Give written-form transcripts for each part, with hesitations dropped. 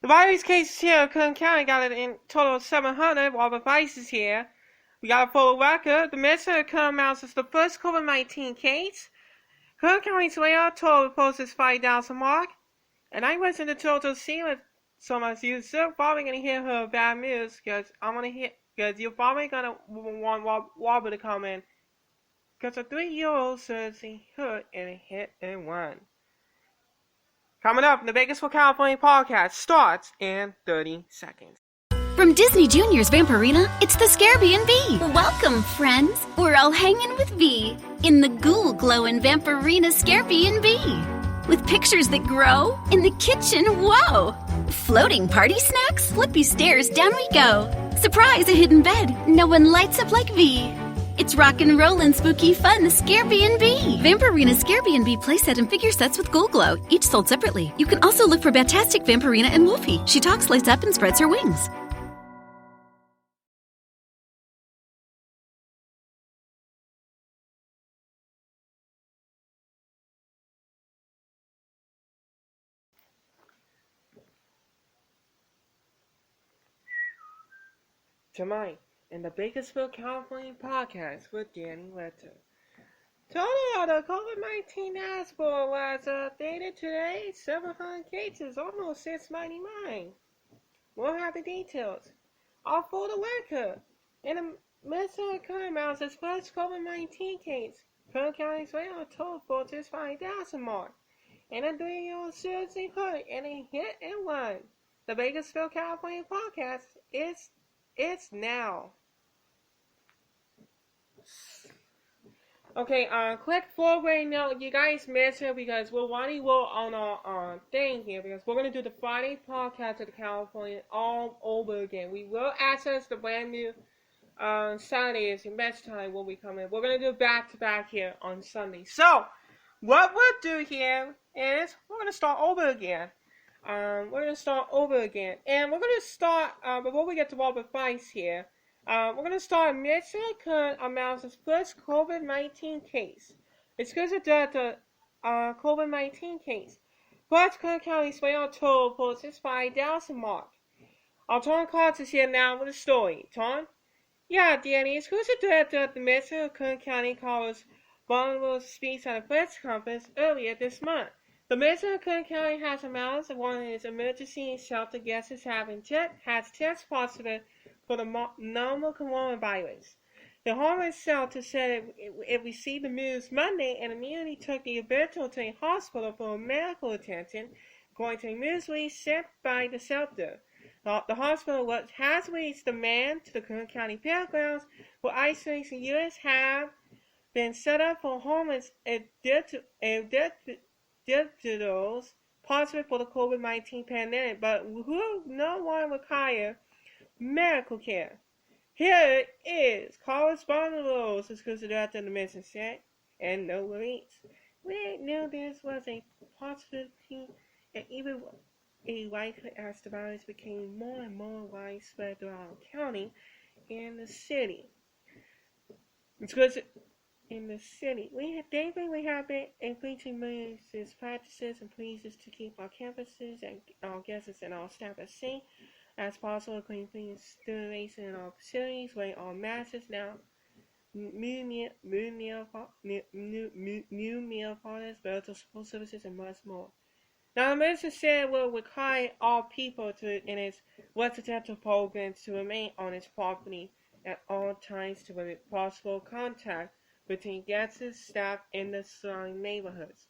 The virus cases here in Kern County got it in total of 700, while the vice is here. We got a full record. The Minister of Kern announces the first COVID-19 case. Kern County's layoff total posts 5,000 mark. And I was in the total scene with some of you, so probably gonna hear her bad news, because you're probably gonna want Robert to come in. Because a 3-year-old says he hurt and a hit and run. Coming up, the Bakersfield Californian podcast starts in 30 seconds. From Disney Junior's Vampirina, it's the Scarebee. Welcome, friends. We're all hanging with V in the ghoul glowing Vampirina Scarebee. With pictures that grow in the kitchen, whoa! Floating party snacks, flippy stairs, down we go. Surprise, a hidden bed, no one lights up like V. It's rock and rollin' spooky fun, the Scarebee. Vampirina Scarebee playset and figure sets with Ghoul Glow, each sold separately. You can also look for Batastic Vampirina and Wolfie. She talks, lights up, and spreads her wings. Tonight, in the Bakersfield Californian podcast with Danny Letter. Total of the COVID-19 dashboard was updated today. 700 cases, almost 699. We'll have the details. All for the record. In the midst of Kern announces first COVID-19 case. Kern County's layoff total posts 5,000 mark. And a 3-year-old seriously hurt in a hit and run. The Bakersfield Californian podcast is now. Okay, quick forward note, you guys missed it because we're running low on our thing here because we're going to do the Friday podcast of the California all over again. We will access the brand new Saturdays in best time when we come in. We're going to do back-to-back here on Sunday. So, what we'll do here is we're going to start over again. And we're going to start, before we get to Robert Weiss here, we're going to start Mitchell Kern announces first COVID-19 case. It's because of the COVID-19 case. First Kern County's layoff total posts 5,000 mark. Our Tom Clark is here now with a story. Tom? Yeah, Danny, it's because the director of the Mitchell Kern County College vulnerable speaks at a press conference earlier this month. The Mayor of Kern County has announced that one of his emergency shelter guests has tested positive for the novel coronavirus. The homeless shelter said it received the news Monday and immediately took the individual to a hospital for medical attention, according to a news release sent by the shelter. The hospital has released the man to the Kern County Fairgrounds, where isolation units have been set up for homeless individuals positive for the COVID-19 pandemic, but who no one require medical care. Here is correspondent Rose, is considered after the mission said, and no release. We knew this was a possibility, and even a likely as the virus became more and more widespread throughout the county and the city. It's because in the city, we have been increasing measures, practices, and policies to keep our campuses and our guests and our staff as safe as possible, including stimulation in our facilities, wearing all masks now, new meal products, medical support services, and much more. Now, the minister said will require all people in its residential programs to remain on its property at all times to limit possible contact between guests, staff, and the surrounding neighborhoods.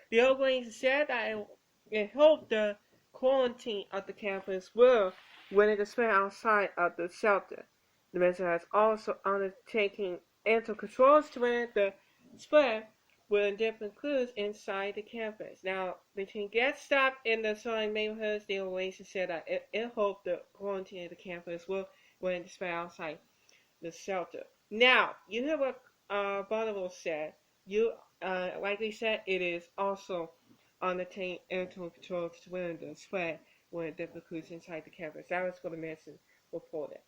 The organization said that it hoped the quarantine of the campus will limit the spread outside of the shelter. The minister has also undertaken internal controls to limit the spread with different crews inside the campus. Now, between guest staff and the surrounding neighborhoods, the organization said that it hoped the quarantine of the campus will limit the spread outside the shelter. Now, you hear what Bonneville said. Like they said, it is also undertaking internal controls to limit the spread with different crews inside the campus. That was what the minister reported.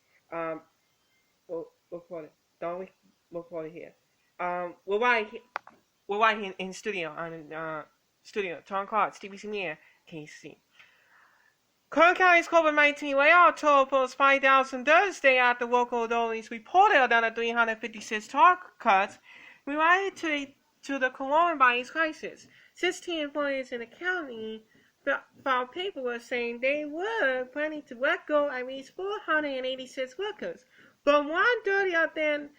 Don't report it here. We're right here in studio, Tom Clark, Stevie Samir, KC. Kern County's COVID-19 layoff totals 5,000 Thursday after local authorities reported another 356 job cuts related to the coronavirus crisis. 16 employees in the county filed paperwork saying they were planning to let go at least 486 workers, but 130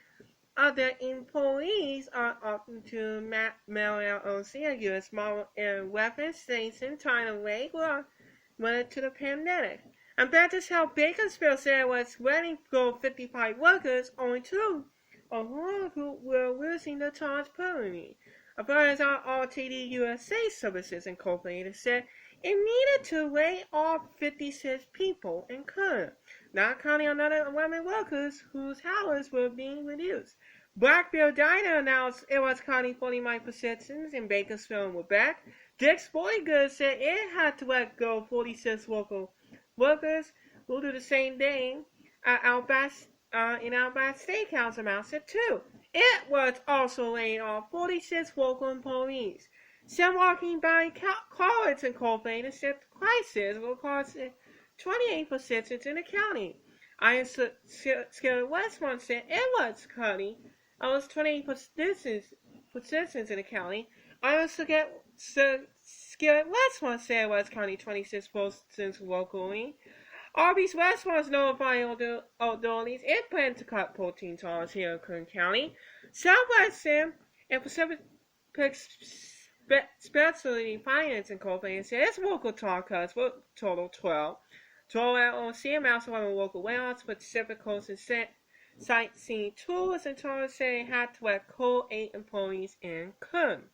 of the employees are opting to mail out a U.S. model and weapons station trying to regulate to the pandemic. And that is how Bakersfield said it was letting go 55 workers, only 2 of whom were losing their jobs permanently. As our RTD USA Services Incorporated said, it needed to lay off 56 people in Kern, not counting another 11 workers whose hours were being reduced. Blackbeard Diner announced it was cutting 49 positions in Bakersfield and Quebec. Dick's Sporting Goods said it had to let go 46 local workers. We'll do the same thing in Outback Steakhouse amounts it too. It was also laying off 46 local employees. Some Walking by College Incorporated said the crisis will cost 28 positions in the county. Iron Skilled Westmont said it was cutting almost 28 positions in the county. Iron Skilled Westmont said it was cutting 26 positions locally. Arby's Restaurants notifying authorities it planned to cut 14 jobs here in Kern County. Southwest Sim and Pacific Specialty Finance Incorporated said its local job cuts will total 12. Joel amounts to local layoffs, but Pacific Coast and Sightseeing Tours and Tours say it had to let go 8 employees in Kern.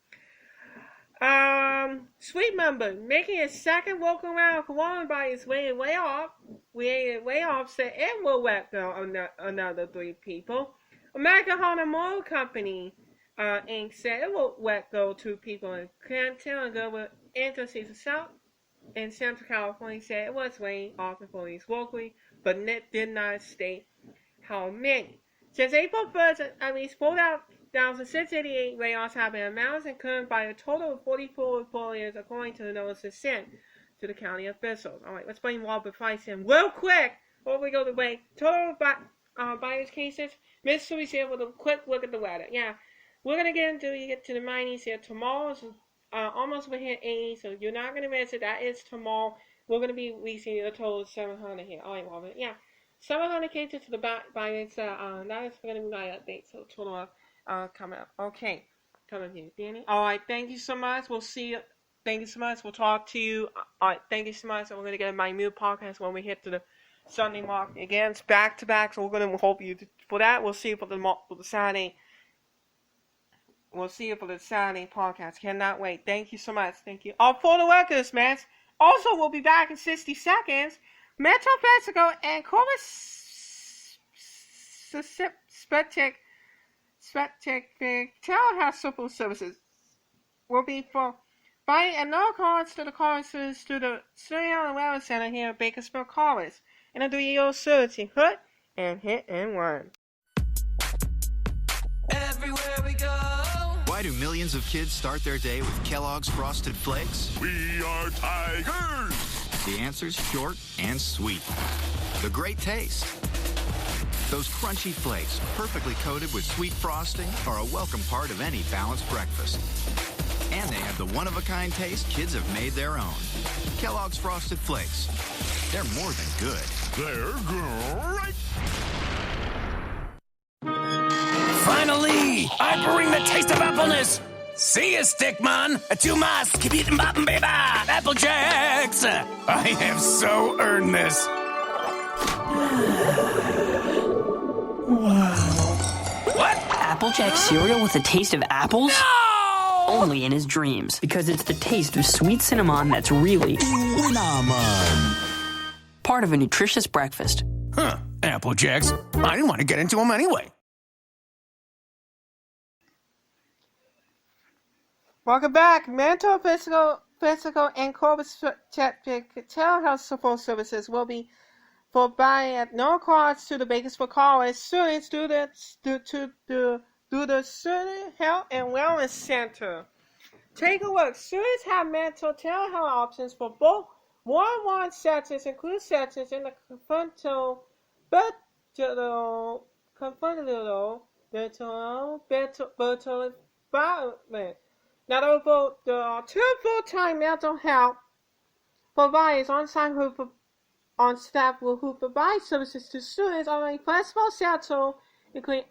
Sweet Member making its second local round of coronavirus related layoff said it will let go another 3 people. American Honda Motor Company Inc. said it will let go 2 people in Canton and Global Industries in Central California said it was laying off employees locally, but did not state how many. Since April 1st, at least 4,688 layoffs have been announced and Kern by a total of 44 employers, according to the notices sent to the county officials. All right, let's bring Robert Price in real quick before we go to break. Total virus cases. Mystery's here with a quick look at the weather. Yeah, we're going to get to the 90s here. Tomorrow's almost will hit 80, so you're not going to miss it. That is tomorrow. We're going to be releasing a total of 700 here. All right, Robert. Yeah, 700 cases to the virus. That is going to be my update. So total coming up. Okay, coming here, Danny. All right, thank you so much. We'll see you. Thank you so much. We'll talk to you. All right, thank you so much. And we're going to get my new podcast when we hit to the Sunday mark. Again, it's back to back, so we're going to hope you for that. We'll see you for the Saturday. We'll see you for the Saturday podcast. Cannot wait. Thank you so much. Thank you. For the workers, man. Also, we'll be back in 60 seconds. Metro Mexico and Corpus Spreaker telehealth support services will be for buying and no cost to the courses to the Studio and Wellness Center here at Bakersfield College. And I'll do your searching hood and hit and run. Everywhere we go. Why do millions of kids start their day with Kellogg's Frosted Flakes? We are tigers! The answer's short and sweet. The great taste. Those crunchy flakes, perfectly coated with sweet frosting, are a welcome part of any balanced breakfast. And they have the one-of-a-kind taste kids have made their own. Kellogg's Frosted Flakes. They're more than good. They're great! Finally, I bring the taste of appleness. See ya, Stickman. Tu mas, keep eating boppin' baby. Apple Jacks. I have so earned this. What? Applejack cereal with a taste of apples? No! Only in his dreams, because it's the taste of sweet cinnamon that's really Cinnamon. part of a nutritious breakfast. Huh, Apple Jacks. I didn't want to get into them anyway. Welcome back. Mental, physical, and Corpus telehealth support services will be for buying at no cost to the Bakersfield College students through the Student Health and Wellness Center. Take a look. Students have mental telehealth options for both 1 sections include sections in the confrontal, virtual environment. Now, there are 2 full-time mental health providers on staff who provide services to students on a flexible schedule, including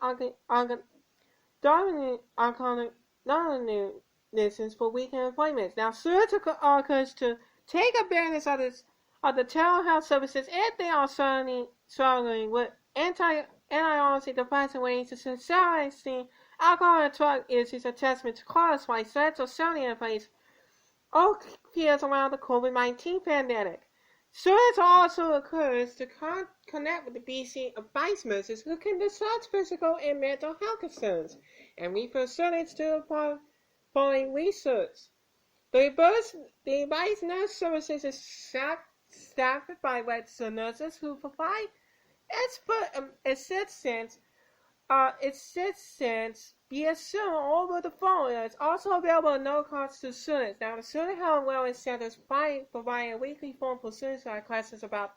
lessons for weekend appointments. Now, students are encouraged to take advantage of the telehealth services if they are struggling with antidepressant ways to successfully alcohol and drug use is a testament to cause why sets are certainly in place all years around the COVID-19 pandemic. Students are also encouraged to connect with the BC advice nurses who can discuss physical and mental health concerns and refer students to the following research. The advice nurse services is staffed by registered nurses who provide expert assistance via Zoom over the phone. It's also available at no cost to students. Now, the Student Health and Wellness Centers provide a weekly form for students who have questions about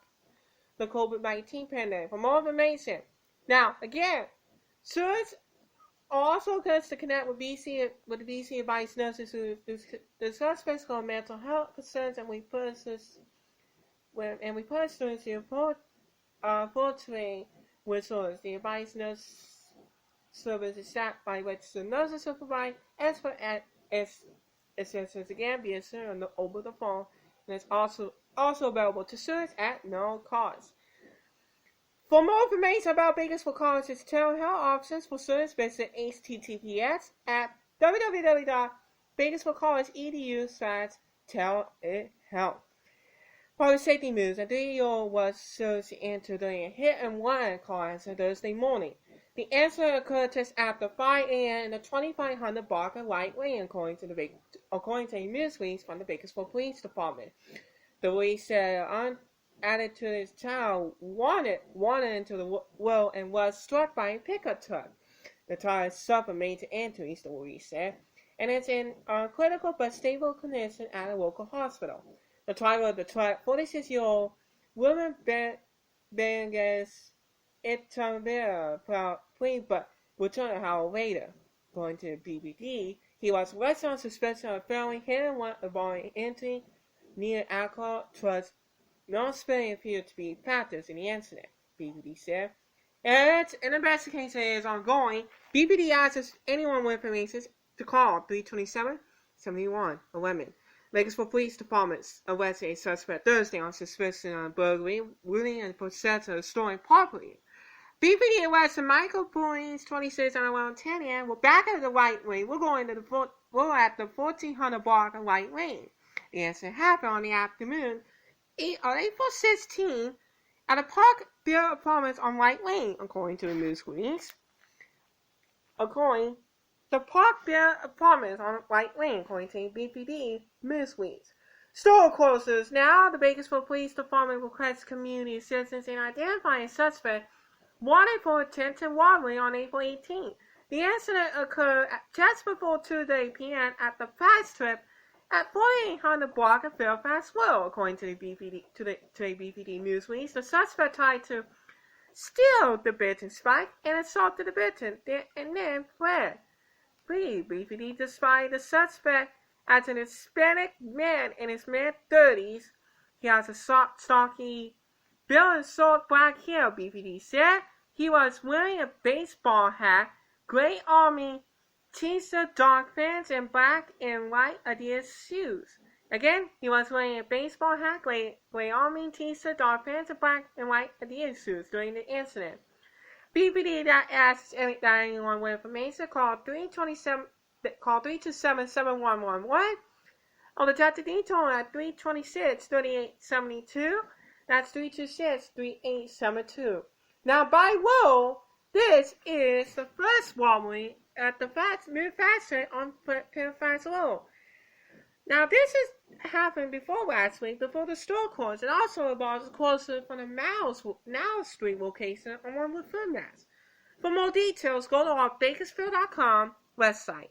the COVID-19 pandemic. For more information, now again, students are also encouraged to connect with the BC advice nurses who discuss physical and mental health concerns, and we put students in full train with students. The advice nurse service is staffed by registered nurses who provide expert assistance again via Zoom over the phone, and it's also available to students at no cost. For more information about Bakersfield College's telehealth options for students, visit https://bakersfieldcollege.edu/telehealth. Public safety news: a 3-year-old was surged into during a hit-and-run car accident Thursday morning. The incident occurred just after 5 a.m. in the 2500 block of White Lane, according to a news release from the Bakersfield Police Department. The release said added to his child wandered into the road and was struck by a pickup truck. The child suffered major injuries, the release said, and is in critical but stable condition at a local hospital. The driver of the truck, 46-year-old William Bengas Itambera, but returned an hour later. According to the BBD, he was arrested on suspicion of felony hit-and-run involving entry near alcohol trucks. No spilling appeared to be factors in the incident, BBD said. An investigation is ongoing. BBD asks anyone with information to call 327-7111. Bakersfield Police Department arrested a suspect Thursday on suspicion of burglary, looting, and possession of stolen property. BPD arrested Michael Boynes, 26, around 10 a.m. We're back at the White Lane. We're at the 1400 block of White Lane. The incident happened on the afternoon on April 16 at a Park Beer Apartments on White Lane, according to the news release. The Park Beer Apartments on White Lane, according to BPD news release. Store closures. Now, the Bakersfield Police Department requests community assistance in identifying a suspect wanted for attempted robbery on April 18. The incident occurred just before 2:30 p.m. at the Fast Strip at 4800 block of Fairfax Road, according to the BPD news release. The suspect tried to steal the Benton spike and assaulted the Benton and then fled. BPD described the suspect as an Hispanic man in his mid-30s. He has a stocky build and short black hair, BPD said. He was wearing a baseball hat, gray army t-shirt, dark pants, and black and white Adidas shoes. Again, he was wearing a baseball hat, gray army t-shirt, dark pants, and black and white Adidas shoes during the incident. BPD that asks anyone with information, call 327-7111 or the Delta Detour at 326-3872. That's 326-3872. Now, by roll, this is the first robbery at the new factory on Fairfax Road. Now, this has happened before last week, before the store closed. It also involves closer from the Now Street location on one with Food Mass. For more details, go to our Bakersfield.com website.